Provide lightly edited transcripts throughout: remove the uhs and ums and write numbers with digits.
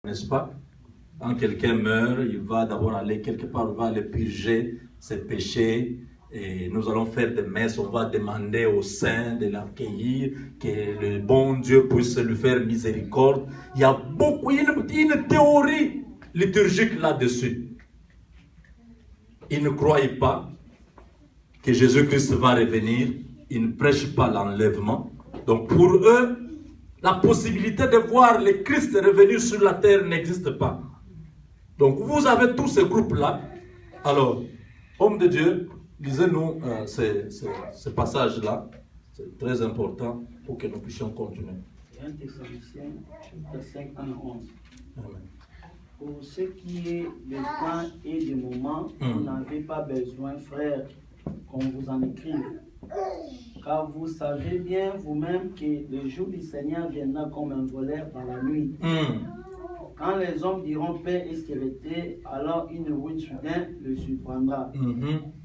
N'est-ce pas? Quand quelqu'un meurt, il va d'abord aller quelque part, il va aller purger ses péchés. Et nous allons faire des messes, on va demander au saint de l'accueillir, que le bon Dieu puisse lui faire miséricorde. Il y a beaucoup, une théorie liturgique là-dessus. Ils ne croyaient pas que Jésus-Christ va revenir. Ils ne prêchent pas l'enlèvement. Donc pour eux, la possibilité de voir le Christ revenir sur la terre n'existe pas. Donc vous avez tous ces groupes-là. Alors, homme de Dieu, lisez-nous ce passage-là. C'est très important pour que nous puissions continuer. 1 Thessaloniciens, chapitre 5, 1 à 11. Amen. Pour ce qui est des temps et des moments, vous n'avez pas besoin, frères, qu'on vous en écrive. Car vous savez bien vous-même que le jour du Seigneur viendra comme un voleur dans la nuit. Quand les hommes diront paix et sérénité, alors une ruine soudaine le surprendra.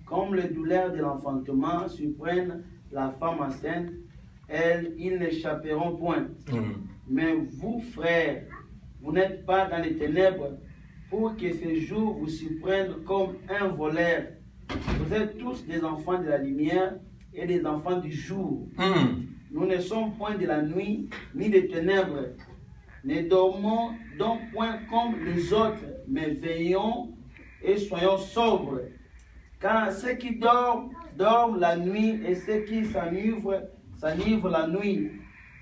Comme les douleurs de l'enfantement surprennent la femme enceinte, ils n'échapperont point. Mais vous, frères, vous n'êtes pas dans les ténèbres pour que ce jour vous surprenne comme un voleur. Vous êtes tous des enfants de la lumière et des enfants du jour. Nous ne sommes point de la nuit ni des ténèbres. Ne dormons donc point comme les autres, mais veillons et soyons sobres. Car ceux qui dorment, dorment la nuit, et ceux qui s'enivrent la nuit.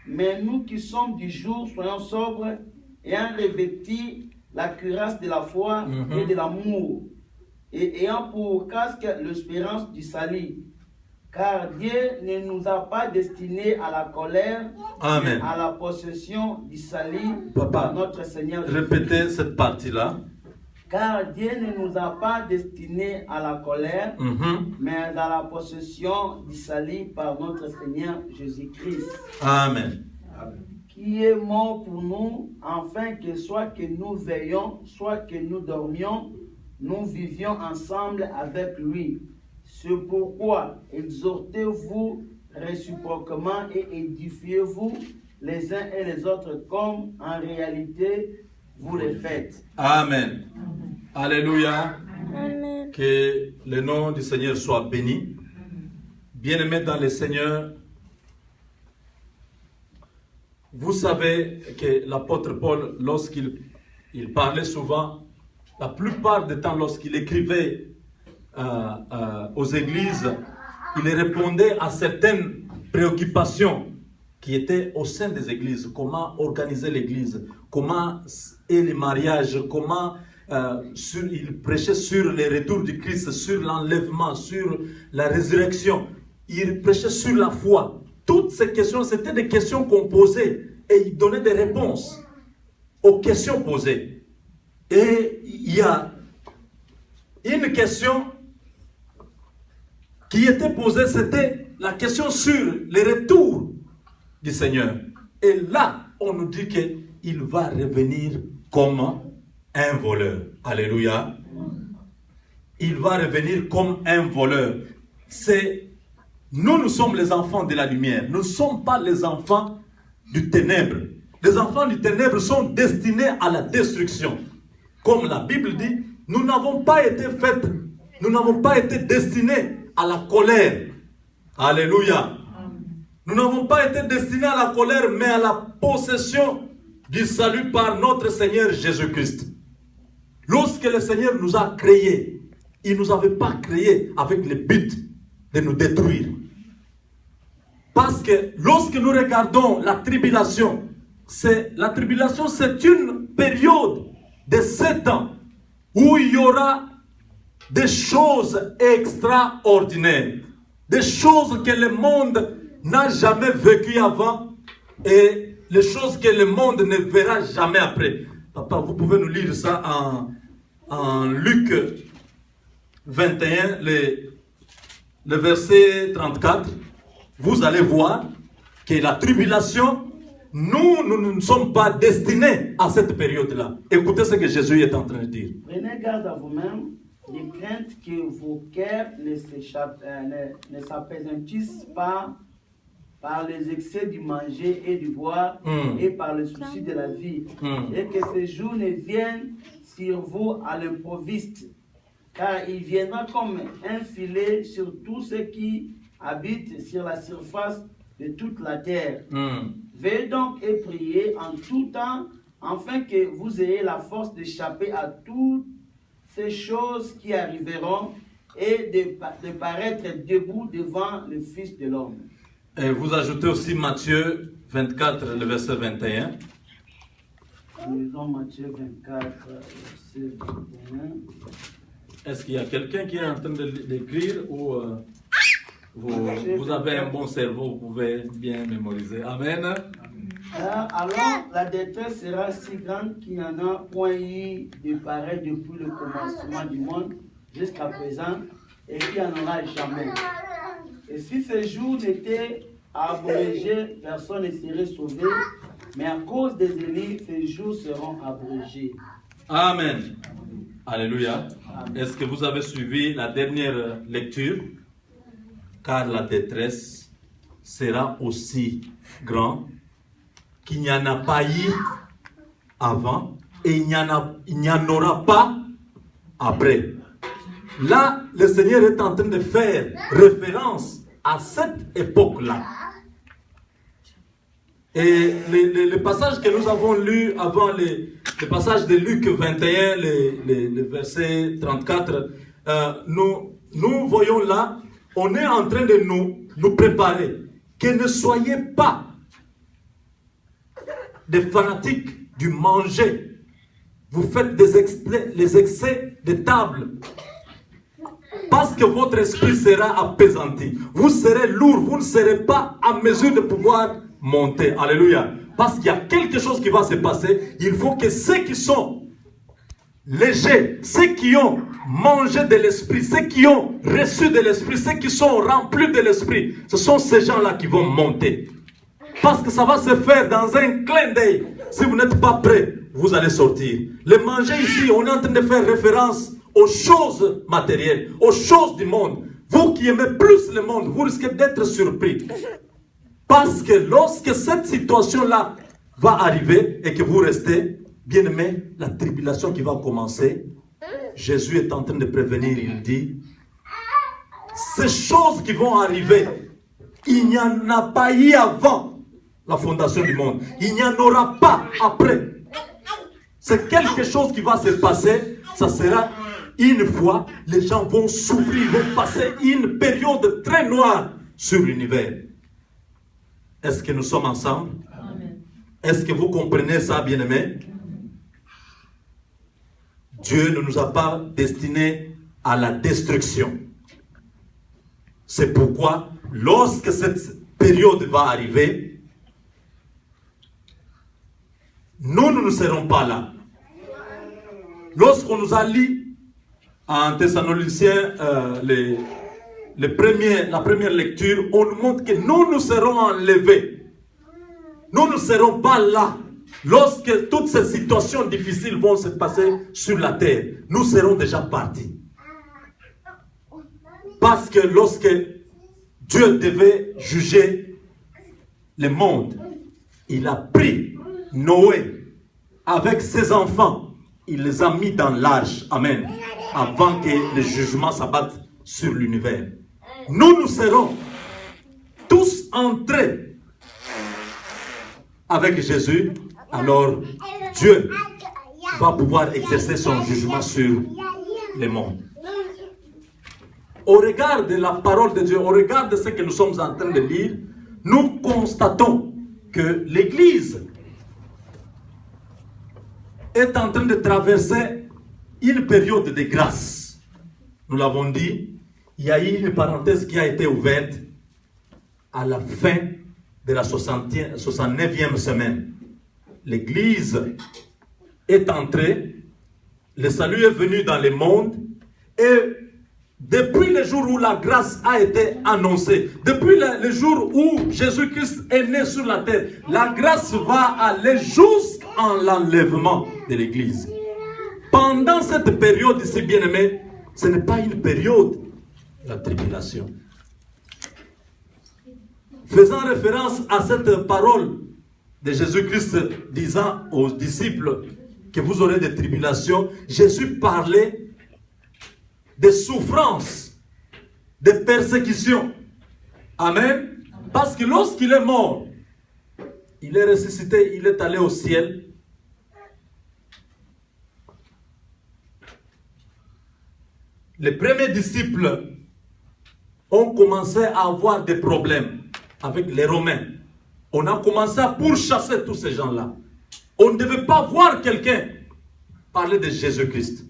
Mais nous qui sommes du jour, soyons sobres, ayant revêti la cuirasse de la foi et de l'amour, et ayant pour casque l'espérance du salut. Car Dieu ne nous a pas destinés à la colère, mais à la possession du salut par notre Seigneur Jésus. Répétez cette partie-là. Car Dieu ne nous a pas destinés à la colère, mais à la possession du salut par notre Seigneur Jésus-Christ. Amen. Qui est mort pour nous, afin que soit que nous veillions, soit que nous dormions, nous vivions ensemble avec lui. C'est pourquoi exhortez-vous réciproquement et édifiez-vous les uns et les autres comme en réalité vous le faites. Amen. Alléluia. Amen. Que le nom du Seigneur soit béni. Bien-aimés dans le Seigneur, vous savez que l'apôtre Paul, lorsqu'il parlait souvent, la plupart du temps, lorsqu'il écrivait aux églises, il répondait à certaines préoccupations qui étaient au sein des églises. Comment organiser l'église, comment est le mariage, comment il prêchait sur le retour du Christ, sur l'enlèvement, sur la résurrection. Il prêchait sur la foi. Toutes ces questions, c'était des questions qu'on posait et il donnait des réponses aux questions posées. Et il y a une question qui était posée, c'était la question sur le retour du Seigneur. Et là, on nous dit qu'il va revenir comme un voleur. Alléluia. Il va revenir comme un voleur. Nous sommes les enfants de la lumière. Nous ne sommes pas les enfants du ténèbre. Les enfants du ténèbre sont destinés à la destruction. Comme la Bible dit, nous n'avons pas été destinés à la colère. Alléluia. Nous n'avons pas été destinés à la colère, mais à la possession du salut par notre Seigneur Jésus-Christ. Lorsque le Seigneur nous a créés, il ne nous avait pas créés avec le but de nous détruire. Parce que lorsque nous regardons la tribulation, c'est une période de 7 ans où il y aura des choses extraordinaires, des choses que le monde n'a jamais vécues avant et les choses que le monde ne verra jamais après. Papa, vous pouvez nous lire ça en Luc 21, le verset 34. Vous allez voir que la tribulation, nous ne sommes pas destinés à cette période-là. Écoutez ce que Jésus est en train de dire. Prenez garde à vous-même, de crainte que vos cœurs ne s'apesantisent pas par les excès du manger et du boire et par le souci de la vie. Et que ces jours ne viennent sur vous à l'improviste, car il viendra comme un filet sur tous ceux qui habitent sur la surface de toute la terre. Veillez donc et priez en tout temps, afin que vous ayez la force d'échapper à toutes ces choses qui arriveront et de paraître debout devant le Fils de l'homme. Et vous ajoutez aussi Matthieu 24, le verset 21. Lisons Matthieu 24, verset 21. Est-ce qu'il y a quelqu'un qui est en train d'écrire ou vous avez un bon cerveau, vous pouvez bien mémoriser? Amen. Alors la détresse sera si grande qu'il n'y en a point eu de pareil depuis le commencement du monde jusqu'à présent, et qu'il n'y en aura jamais. Et si ces jours n'étaient abrégés, personne ne serait sauvé, mais à cause des ennemis, ces jours seront abrégés. Amen. Alléluia. Est-ce que vous avez suivi la dernière lecture? Car la détresse sera aussi grande qu'il n'y en a pas eu avant et il n'y en aura pas après. Là, le Seigneur est en train de faire référence à cette époque-là. Et le passage que nous avons lu avant, le passage de Luc 21, le verset 34, nous voyons là, on est en train de nous préparer. Que ne soyez pas des fanatiques du manger. Vous faites les excès de table. Parce que votre esprit sera apaisanti. Vous serez lourd, vous ne serez pas en mesure de pouvoir monter. Alléluia. Parce qu'il y a quelque chose qui va se passer. Il faut que ceux qui sont légers, ceux qui ont mangé de l'esprit, ceux qui ont reçu de l'esprit, ceux qui sont remplis de l'esprit, ce sont ces gens-là qui vont monter. Parce que ça va se faire dans un clin d'œil. Si vous n'êtes pas prêts, vous allez sortir. Le manger ici, on est en train de faire référence aux choses matérielles, aux choses du monde. Vous qui aimez plus le monde, vous risquez d'être surpris. Parce que lorsque cette situation-là va arriver et que vous restez, bien aimé, la tribulation qui va commencer, Jésus est en train de prévenir, il dit, ces choses qui vont arriver, il n'y en a pas eu avant la fondation du monde. Il n'y en aura pas après. C'est quelque chose qui va se passer, ça sera une fois, les gens vont souffrir, vont passer une période très noire sur l'univers. Est-ce que nous sommes ensemble? Est-ce que vous comprenez ça, bien-aimés? Dieu ne nous a pas destinés à la destruction. C'est pourquoi, lorsque cette période va arriver, nous ne serons pas là. Lorsqu'on nous a lu en Thessaloniciens la première lecture, on nous montre que nous serons enlevés. Nous ne serons pas là. Lorsque toutes ces situations difficiles vont se passer sur la terre, nous serons déjà partis. Parce que lorsque Dieu devait juger le monde, il a pris Noé avec ses enfants, il les a mis dans l'arche. Amen. Avant que le jugement s'abatte sur l'univers. Nous serons tous entrés avec Jésus. Alors Dieu va pouvoir exercer son jugement sur le monde. Au regard de la parole de Dieu, au regard de ce que nous sommes en train de lire, nous constatons que l'Église est en train de traverser une période de grâce. Nous l'avons dit, il y a eu une parenthèse qui a été ouverte à la fin de la 69e semaine. L'Église est entrée, le salut est venu dans le monde, et depuis le jour où la grâce a été annoncée, depuis le jour où Jésus-Christ est né sur la terre, la grâce va aller jusqu'en l'enlèvement de l'Église. Pendant cette période ici, bien-aimés, ce n'est pas une période de la tribulation. faisant référence à cette parole de Jésus-Christ disant aux disciples que vous aurez des tribulations, Jésus parlait des souffrances, des persécutions. Amen. Parce que lorsqu'il est mort, il est ressuscité, il est allé au ciel. Les premiers disciples ont commencé à avoir des problèmes avec les Romains. On a commencé à pourchasser tous ces gens-là. On ne devait pas voir quelqu'un parler de Jésus-Christ.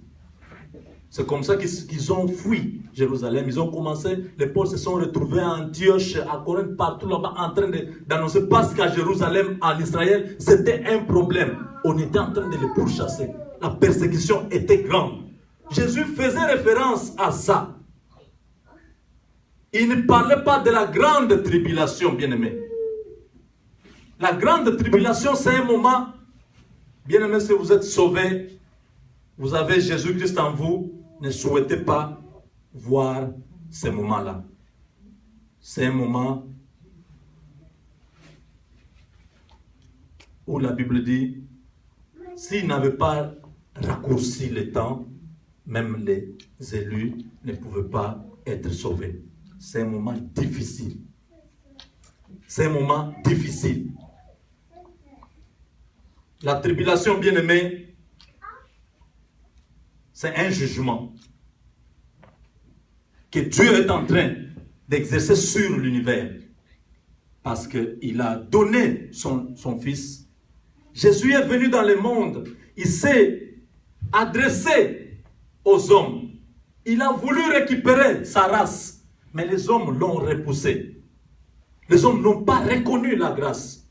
C'est comme ça qu'ils ont fui Jérusalem. Ils ont commencé, les Paul se sont retrouvés à Antioche, à Corinthe, partout là-bas, en train d'annoncer. Parce qu'à Jérusalem, en Israël, c'était un problème. On était en train de les pourchasser. La persécution était grande. Jésus faisait référence à ça. Il ne parlait pas de la grande tribulation, bien-aimés. La grande tribulation, c'est un moment, bien-aimés, si vous êtes sauvés, vous avez Jésus-Christ en vous, ne souhaitez pas voir ces moments-là. C'est un moment où la Bible dit, s'il n'avait pas raccourci le temps, même les élus ne pouvaient pas être sauvés. C'est un moment difficile. C'est un moment difficile. La tribulation, bien-aimée, c'est un jugement que Dieu est en train d'exercer sur l'univers. Parce qu'il a donné son Fils. Jésus est venu dans le monde. Il s'est adressé aux hommes. Il a voulu récupérer sa race. Mais les hommes l'ont repoussé. Les hommes n'ont pas reconnu la grâce.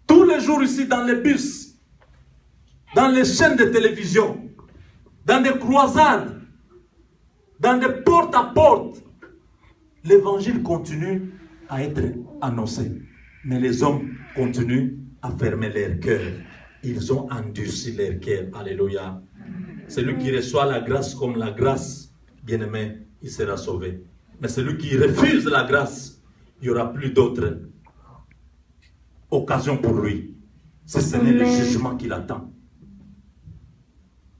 Tous les jours ici, dans les bus, dans les chaînes de télévision, dans des croisades, dans des porte à porte, l'évangile continue à être annoncé. Mais les hommes continuent à fermer leur cœur. Ils ont endurci leur cœur. Alléluia. Celui qui reçoit la grâce comme la grâce, bien-aimé, il sera sauvé. Mais celui qui refuse la grâce, il n'y aura plus d'autre occasion pour lui. Si ce n'est le jugement qui l'attend.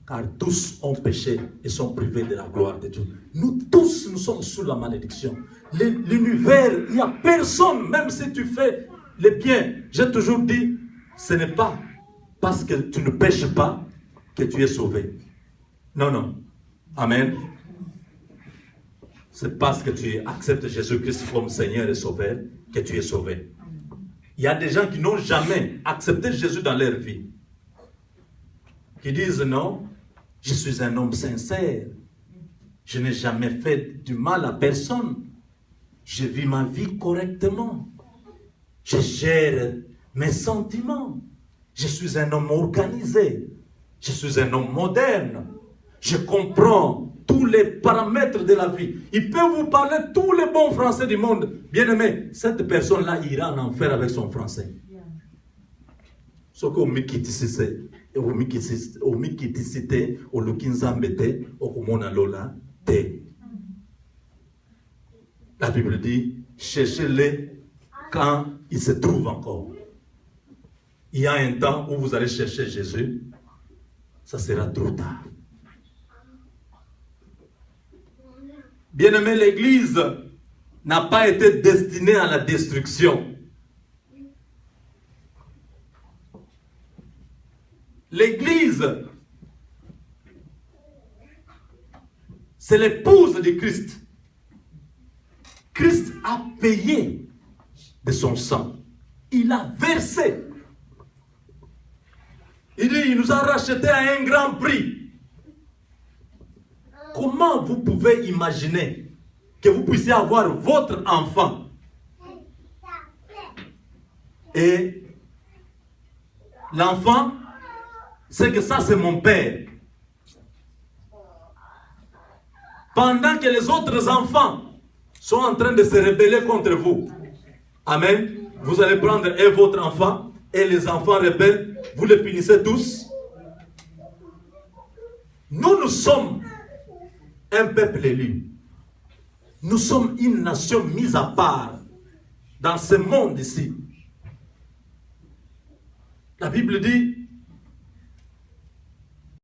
Car tous ont péché et sont privés de la gloire de Dieu. Nous tous, nous sommes sous la malédiction. L'univers, il n'y a personne, même si tu fais le bien. J'ai toujours dit, ce n'est pas parce que tu ne pêches pas que tu es sauvé. Non, non. Amen. C'est parce que tu acceptes Jésus-Christ comme Seigneur et Sauveur que tu es sauvé. Il y a des gens qui n'ont jamais accepté Jésus dans leur vie. Qui disent non, je suis un homme sincère. Je n'ai jamais fait du mal à personne. Je vis ma vie correctement. Je gère mes sentiments. Je suis un homme organisé. Je suis un homme moderne. Je comprends tous les paramètres de la vie. Il peut vous parler tous les bons français du monde. Bien aimé, cette personne-là ira en enfer avec son français. Ce que omikitisite, olukinzambete, okumona lola te. La Bible dit, cherchez-les quand ils se trouvent encore. Il y a un temps où vous allez chercher Jésus, ça sera trop tard. Bien-aimé, l'Église n'a pas été destinée à la destruction. L'Église, c'est l'épouse de Christ. Christ a payé de son sang. Il a versé. Il dit, il nous a racheté à un grand prix. Comment vous pouvez imaginer que vous puissiez avoir votre enfant et l'enfant, c'est que ça c'est mon père. Pendant que les autres enfants sont en train de se rebeller contre vous. Amen. Vous allez prendre votre enfant et les enfants rebelles, vous les punissez tous. Nous sommes un peuple élu. Nous sommes une nation mise à part. dans ce monde ici. La Bible dit,